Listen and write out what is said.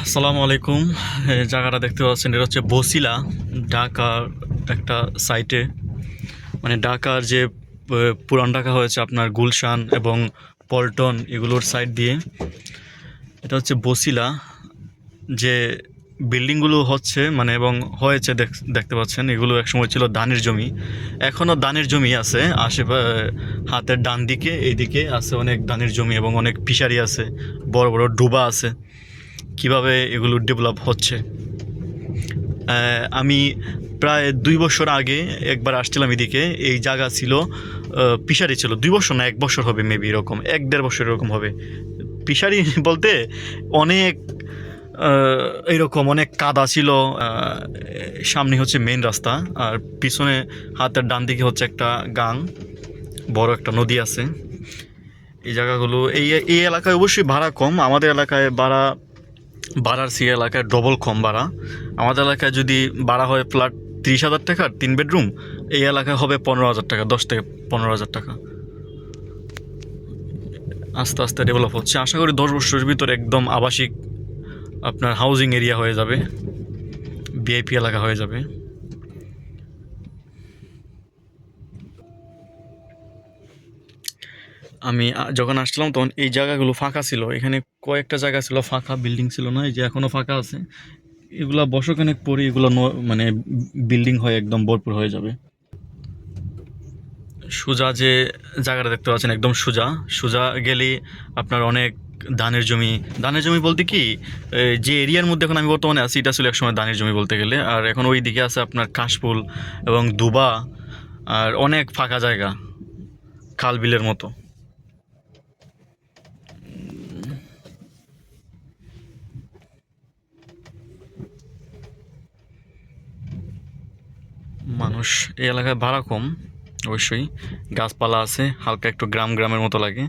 আসসালামু আলাইকুম। এই জায়গাটা দেখতে পাচ্ছেন, এটা হচ্ছে বসিলা, ঢাকার একটা সাইটে। মানে ঢাকার যে পুরান ঢাকা হয়েছে আপনার গুলশান এবং পল্টন এগুলোর সাইড দিয়ে। এটা হচ্ছে বসিলা, যে বিল্ডিংগুলো হচ্ছে মানে এবং হয়েছে দেখতে পাচ্ছেন, এগুলো একসময় ছিল ধানের জমি। এখনও ধানের জমি আছে হাতের ডান দিকে, এইদিকে আছে অনেক ধানের জমি এবং অনেক ফিশারি আছে, বড় বড় ডুবা আছে। কিভাবে এগুলো ডেভেলপ হচ্ছে, আমি প্রায় ২ বছর আগে একবার আসছিলাম এদিকে। এই জায়গা ছিল ফিশারি ছিল, ২ বছর না ১ বছর হবে, মেবি এরকম ১-১.৫ বছর এরকম হবে। ফিশারি বলতে অনেক এইরকম অনেক কাদা ছিল। সামনে হচ্ছে মেন রাস্তা, আর পিছনে হাতের ডান দিকে হচ্ছে একটা গাং, বড় একটা নদী আছে। এই জায়গাগুলো এই এলাকায় অবশ্যই ভাড়া কম। আমাদের এলাকায় ভাড়ার সি এলাকায় ডবল কম ভাড়া। আমাদের এলাকায় যদি ভাড়া হয় ফ্ল্যাট ৩০,০০০ টাকার 3 বেডরুম, এই এলাকায় হবে ১৫,০০০ টাকা, ১০ থেকে ১৫,০০০ টাকা। আস্তে আস্তে ডেভেলপ হচ্ছে, আশা করি ১০ বছরের ভিতরে একদম আবাসিক আপনার হাউজিং এরিয়া হয়ে যাবে, ভিআইপি এলাকা হয়ে যাবে। আমি যখন আসলাম তখন এই জায়গাগুলো ফাঁকা ছিল, এখানে কয়েকটা জায়গা ছিল ফাঁকা, বিল্ডিং ছিল না, এই যে এখনও ফাঁকা আছে। এগুলা বছরখানেক পরে এগুলো মানে বিল্ডিং হয়ে একদম ভরপুর হয়ে যাবে। সোজা যে জায়গাটা দেখতে পাচ্ছেন, একদম সোজা সোজা গেলেই আপনার অনেক ধানের জমি। ধানের জমি বলতে কি, যে এরিয়ার মধ্যে এখন আমি বর্তমানে আছি, এটা ছিল একসময় ধানের জমি বলতে গেলে। আর এখন ওই দিকে আছে আপনার কাশফুল এবং দুবা, আর অনেক ফাঁকা জায়গা, খাল বিলের মতো। মানুষ এই এলাকায় ভাড়া কম, অবশ্যই গাছপালা আছে, হালকা একটু গ্রামের মতো লাগে।